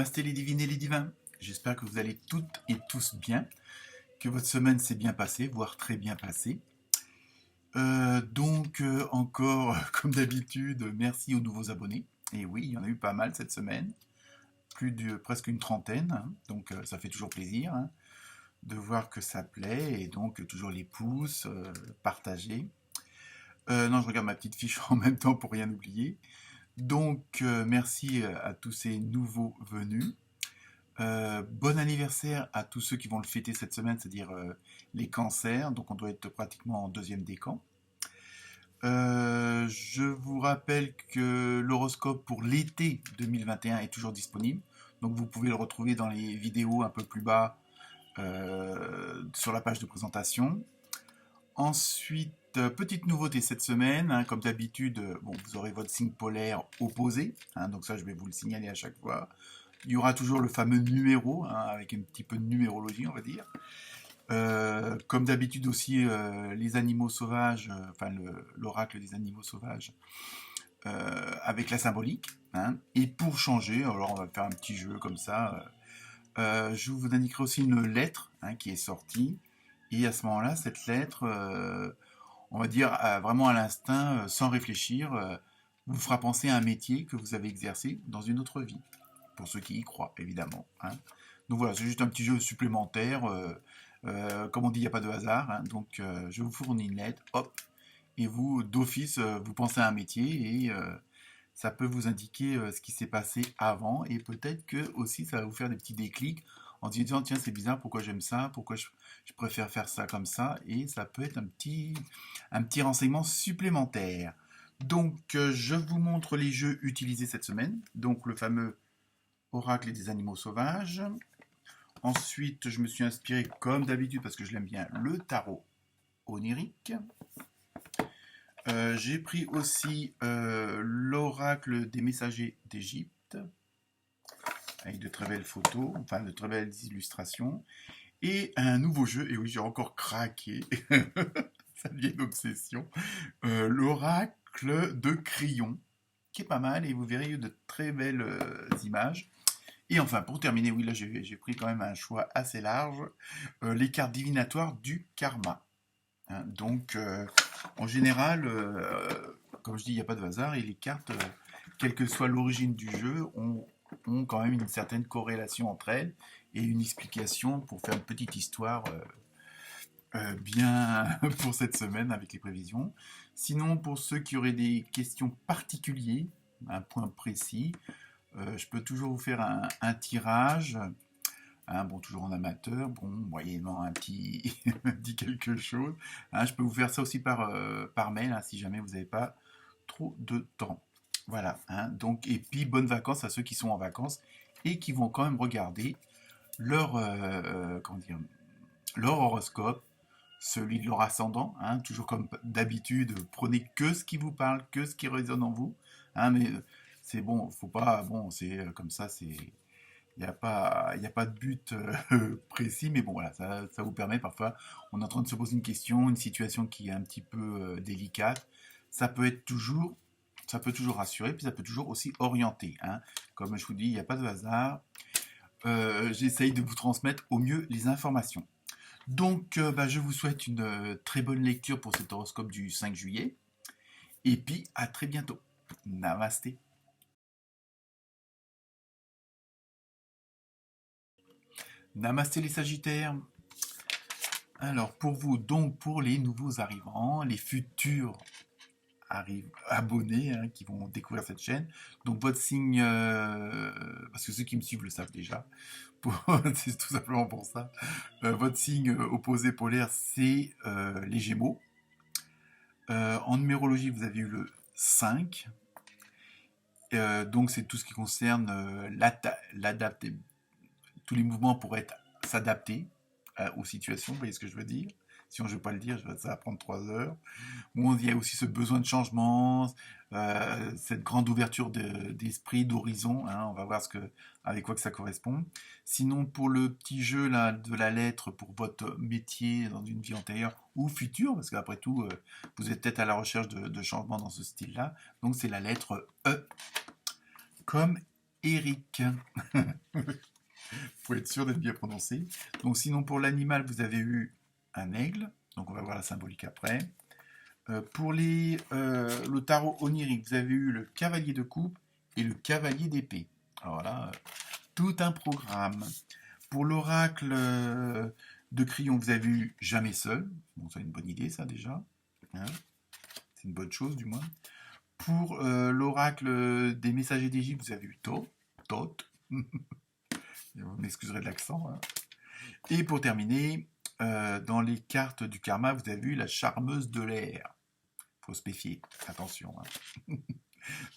Namasté les divines et les divins. J'espère que vous allez toutes et tous bien, que votre semaine s'est bien passée, voire très bien passée. Encore, comme d'habitude, merci aux nouveaux abonnés. Et oui, il y en a eu pas mal cette semaine, presque une trentaine, hein. Ça fait toujours plaisir, hein, de voir que ça plaît, et donc toujours les pouces, partagés. Non, je regarde ma petite fiche en même temps pour rien oublier. Merci à tous ces nouveaux venus. Bon anniversaire à tous ceux qui vont le fêter cette semaine, c'est-à-dire les cancers. Donc on doit être pratiquement en deuxième décan. Je vous rappelle que l'horoscope pour l'été 2021 est toujours disponible. Donc vous pouvez le retrouver dans les vidéos un peu plus bas sur la page de présentation. Ensuite, petite nouveauté cette semaine, hein, comme d'habitude, vous aurez votre signe polaire opposé, hein, donc ça je vais vous le signaler à chaque fois. Il y aura toujours le fameux numéro, hein, avec un petit peu de numérologie, on va dire. Comme d'habitude aussi, les animaux sauvages, l'oracle des animaux sauvages, avec la symbolique, hein. Et pour changer, alors on va faire un petit jeu comme ça. Je vous indiquerai aussi une lettre, hein, qui est sortie. Et à ce moment-là, cette lettre, on va dire vraiment à l'instinct, sans réfléchir, vous fera penser à un métier que vous avez exercé dans une autre vie. Pour ceux qui y croient, évidemment, hein. Donc voilà, c'est juste un petit jeu supplémentaire. Comme on dit, il n'y a pas de hasard, hein. Je vous fournis une lettre, hop, et vous, d'office, vous pensez à un métier et ça peut vous indiquer ce qui s'est passé avant, et peut-être que aussi ça va vous faire des petits déclics en se disant tiens, c'est bizarre, pourquoi j'aime ça, pourquoi je préfère faire ça comme ça, et ça peut être un petit renseignement supplémentaire. Je vous montre les jeux utilisés cette semaine. Donc le fameux oracle des animaux sauvages. Ensuite, je me suis inspiré, comme d'habitude, parce que je l'aime bien, le tarot onirique. J'ai pris aussi l'oracle des messagers d'Égypte, avec de très belles photos, enfin de très belles illustrations. Et un nouveau jeu, et oui, j'ai encore craqué, ça devient une obsession, l'oracle de Crayon, qui est pas mal, et vous verrez de très belles images. Et enfin, pour terminer, oui, là j'ai pris quand même un choix assez large, les cartes divinatoires du karma, hein. En général, comme je dis, il n'y a pas de hasard, et les cartes, quelle que soit l'origine du jeu, ont quand même une certaine corrélation entre elles, et une explication pour faire une petite histoire bien pour cette semaine avec les prévisions. Sinon, pour ceux qui auraient des questions particulières, un point précis, je peux toujours vous faire un tirage, hein, toujours en amateur, moyennant un petit, un petit quelque chose, hein. Je peux vous faire ça aussi par mail, hein, si jamais vous n'avez pas trop de temps. Voilà, hein. Et puis bonnes vacances à ceux qui sont en vacances et qui vont quand même regarder leur, leur horoscope, celui de leur ascendant, hein. Toujours comme d'habitude, prenez que ce qui vous parle, que ce qui résonne en vous, hein. Mais c'est bon, faut pas, c'est comme ça, il n'y a pas de but précis, mais bon, voilà, ça vous permet parfois, on est en train de se poser une question, une situation qui est un petit peu délicate, ça peut être toujours, ça peut toujours rassurer, puis ça peut toujours aussi orienter, hein. Comme je vous dis, il n'y a pas de hasard. J'essaye de vous transmettre au mieux les informations. Je vous souhaite une très bonne lecture pour cet horoscope du 5 juillet, et puis à très bientôt. Namasté. Namasté les Sagittaires. Alors pour vous, donc pour les nouveaux arrivants, les futurs abonnés, hein, qui vont découvrir cette chaîne, donc votre signe, parce que ceux qui me suivent le savent déjà, c'est tout simplement pour ça, votre signe opposé polaire, c'est les Gémeaux. En numérologie, vous avez eu le 5. Donc c'est tout ce qui concerne l'adapter, tous les mouvements pour s'adapter aux situations, vous voyez ce que je veux dire? Si on ne veut pas le dire, ça va prendre 3 heures. Bon, il y a aussi ce besoin de changement, cette grande ouverture d'esprit, d'horizon, hein. On va voir avec quoi que ça correspond. Sinon, pour le petit jeu là, de la lettre pour votre métier dans une vie antérieure ou future, parce qu'après tout, vous êtes peut-être à la recherche de changements dans ce style-là. Donc c'est la lettre E, comme Eric. Faut être sûr d'être bien prononcé. Donc sinon pour l'animal, vous avez eu un aigle. Donc on va voir la symbolique après. Pour le tarot onirique, vous avez eu le cavalier de coupe et le cavalier d'épée. Alors là, tout un programme. Pour l'oracle de crayon, vous avez eu jamais seul. Bon, c'est une bonne idée ça déjà. Hein, c'est une bonne chose du moins. Pour l'oracle des messagers d'Égypte, vous avez eu Thoth. Vous m'excuserez de l'accent. Hein. Et pour terminer, dans les cartes du karma, vous avez vu la charmeuse de l'air. Faut se méfier, attention. Hein.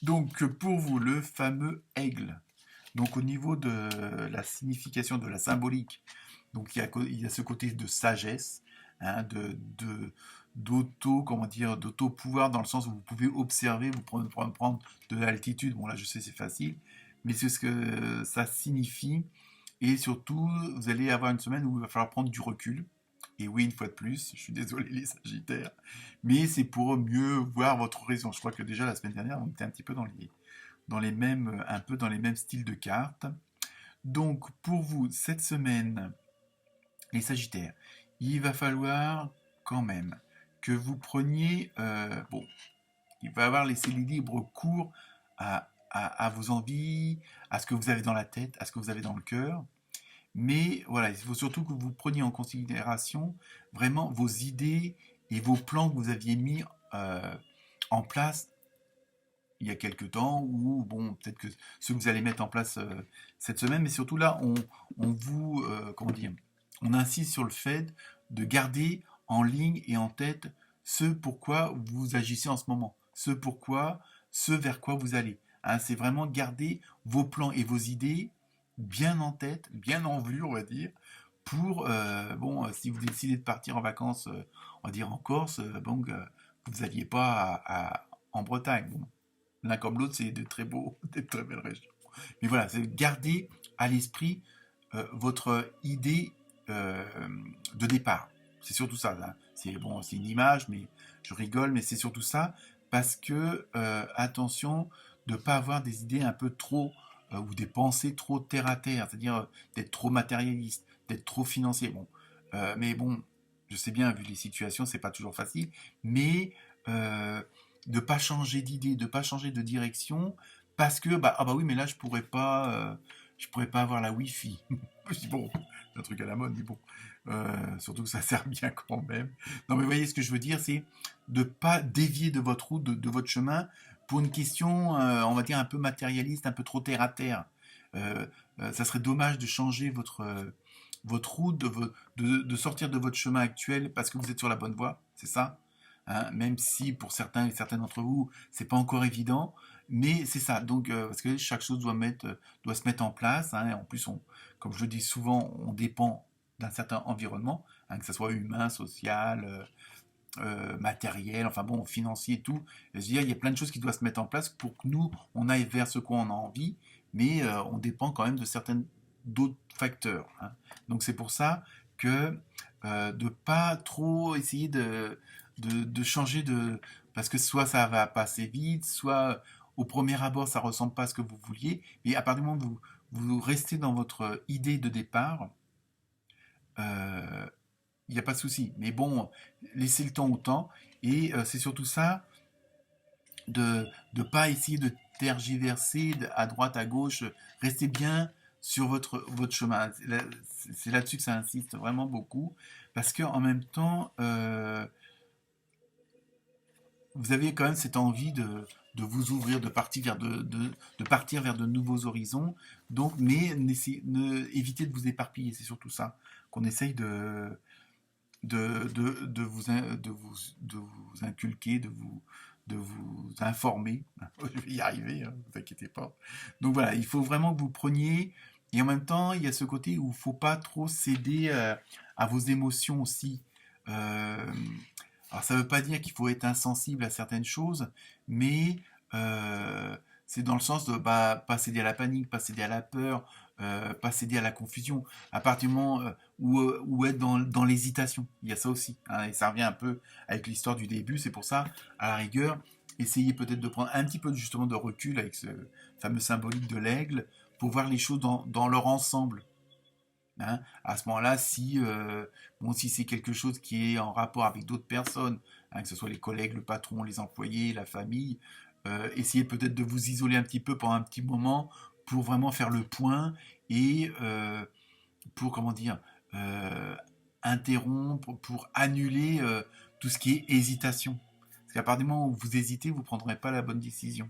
Donc pour vous, le fameux aigle. Donc au niveau de la signification, de la symbolique, donc il y a ce côté de sagesse, hein, d'auto-pouvoir dans le sens où vous pouvez observer, vous prendre de l'altitude. Bon là je sais c'est facile, mais c'est ce que ça signifie. Et surtout, vous allez avoir une semaine où il va falloir prendre du recul. Et oui, une fois de plus, je suis désolé les Sagittaires, mais c'est pour mieux voir votre horizon. Je crois que déjà la semaine dernière, on était un petit peu dans les mêmes styles de cartes. Donc pour vous, cette semaine, les Sagittaires, il va falloir quand même que vous preniez, bon, il va falloir laisser les libres cours à vos envies, à ce que vous avez dans la tête, à ce que vous avez dans le cœur. Mais voilà, il faut surtout que vous preniez en considération vraiment vos idées et vos plans que vous aviez mis en place il y a quelques temps, ou bon, peut-être que ceux que vous allez mettre en place cette semaine, mais surtout là, on vous, comment dire, on insiste sur le fait de garder en ligne et en tête ce pourquoi vous agissez en ce moment, ce vers quoi vous allez. Hein, c'est vraiment garder vos plans et vos idées bien en tête, bien en vue, on va dire, pour, si vous décidez de partir en vacances, on va dire en Corse, vous n'alliez pas en Bretagne. Bon, l'un comme l'autre, c'est de très beaux, de très belles régions. Mais voilà, c'est garder à l'esprit votre idée de départ. C'est surtout ça. Là. C'est une image, mais je rigole, mais c'est surtout ça parce que attention de ne pas avoir des idées un peu trop ou des pensées trop terre à terre, c'est-à-dire d'être trop matérialiste, d'être trop financier. Bon, mais bon, je sais bien, vu les situations, c'est pas toujours facile, mais de pas changer d'idée, de pas changer de direction, parce que oui, mais là je pourrais pas avoir la Wi-Fi. Je dis bon, c'est un truc à la mode, mais bon, surtout que ça sert bien quand même. Non, mais vous voyez ce que je veux dire, c'est de pas dévier de votre route, de votre chemin, pour une question, on va dire un peu matérialiste, un peu trop terre à terre. Ça serait dommage de changer votre route, de sortir de votre chemin actuel parce que vous êtes sur la bonne voie, c'est ça. Hein, même si pour certains et certaines d'entre vous, c'est pas encore évident, mais c'est ça. Donc, parce que chaque chose doit se mettre en place. Hein, et en plus, comme je le dis souvent, on dépend d'un certain environnement, hein, que ce soit humain, social, matériel, enfin bon, financier et tout. Je veux dire, il y a plein de choses qui doivent se mettre en place pour que nous, on aille vers ce qu'on a envie, mais on dépend quand même de certains d'autres facteurs. Hein. Donc c'est pour ça que de pas trop essayer de changer de... Parce que soit ça va passer vite, soit au premier abord ça ressemble pas à ce que vous vouliez, mais à partir du moment où vous restez dans votre idée de départ, il n'y a pas de souci. Mais bon, laissez le temps au temps. Et c'est surtout ça, de ne pas essayer de tergiverser à droite, à gauche. Restez bien sur votre chemin. C'est là-dessus que ça insiste vraiment beaucoup. Parce qu'en même temps, vous avez quand même cette envie de vous ouvrir, de partir vers de nouveaux horizons. Donc, mais évitez de vous éparpiller. C'est surtout ça qu'on essaye de vous inculquer, de vous informer. Je vais y arriver, hein, vous inquiétez pas. Donc voilà, il faut vraiment que vous preniez, et en même temps, il y a ce côté où il ne faut pas trop céder à vos émotions aussi. Euh, alors ça ne veut pas dire qu'il faut être insensible à certaines choses, mais c'est dans le sens de pas céder à la panique, pas céder à la peur, pas céder à la confusion. À partir du moment où être dans l'hésitation, il y a ça aussi. Hein, et ça revient un peu avec l'histoire du début, c'est pour ça, à la rigueur, essayez peut-être de prendre un petit peu justement de recul avec ce fameux symbolique de l'aigle pour voir les choses dans leur ensemble. Hein. À ce moment-là, si c'est quelque chose qui est en rapport avec d'autres personnes, hein, que ce soit les collègues, le patron, les employés, la famille, essayez peut-être de vous isoler un petit peu pendant un petit moment pour vraiment faire le point et pour, comment dire, euh, interrompre, pour annuler tout ce qui est hésitation. Parce qu'à partir du moment où vous hésitez, vous ne prendrez pas la bonne décision.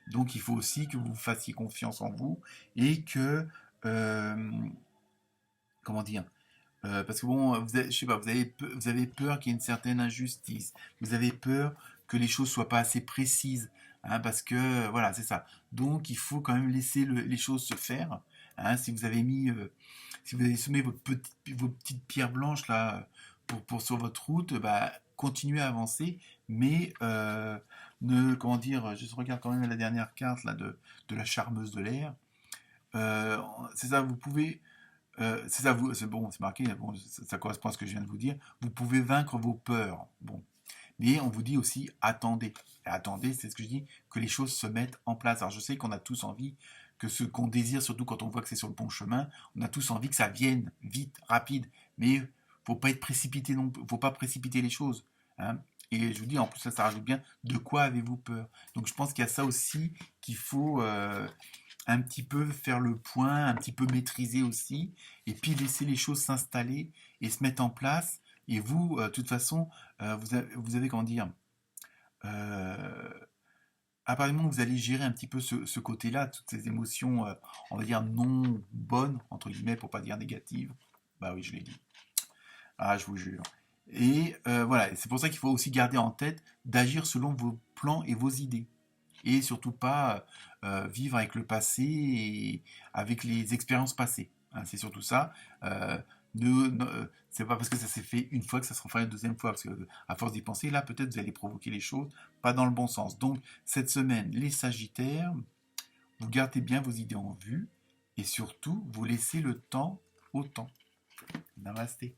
Donc il faut aussi que vous fassiez confiance en vous et que, euh, comment dire, parce que bon, je sais pas, vous avez peur qu'il y ait une certaine injustice. Vous avez peur que les choses soient pas assez précises, hein, parce que voilà, c'est ça. Donc, il faut quand même laisser les choses se faire. Hein, si vous avez semé vos petites pierres blanches là pour sur votre route, bah, continuez à avancer, mais comment dire, je regarde quand même la dernière carte là de la charmeuse de l'air. Euh, c'est ça, vous pouvez c'est ça, c'est bon, c'est marqué, bon, ça correspond à ce que je viens de vous dire. Vous pouvez vaincre vos peurs. Bon. Mais on vous dit aussi attendez. Et attendez, c'est ce que je dis, que les choses se mettent en place. Alors je sais qu'on a tous envie que ce qu'on désire, surtout quand on voit que c'est sur le bon chemin, on a tous envie que ça vienne vite, rapide. Mais faut pas être précipité non, faut pas précipiter les choses. Hein. Et je vous dis, en plus, ça rajoute bien, de quoi avez-vous peur? Donc je pense qu'il y a ça aussi qu'il faut un petit peu faire le point, un petit peu maîtriser aussi, et puis laisser les choses s'installer et se mettre en place. Et vous, de toute façon, vous avez, comment dire, euh, à partir du moment où vous allez gérer un petit peu ce côté-là, toutes ces émotions, on va dire non bonnes, entre guillemets, pour pas dire négatives, bah oui, je l'ai dit. Ah, je vous jure. Et voilà, c'est pour ça qu'il faut aussi garder en tête d'agir selon vos plans et vos idées et surtout pas vivre avec le passé et avec les expériences passées. Hein, c'est surtout ça. Euh, c'est pas parce que ça s'est fait une fois que ça se refera une deuxième fois, parce que à force d'y penser, là peut-être vous allez provoquer les choses pas dans le bon sens. Donc cette semaine, les Sagittaires, vous gardez bien vos idées en vue et surtout vous laissez le temps au temps. Namasté.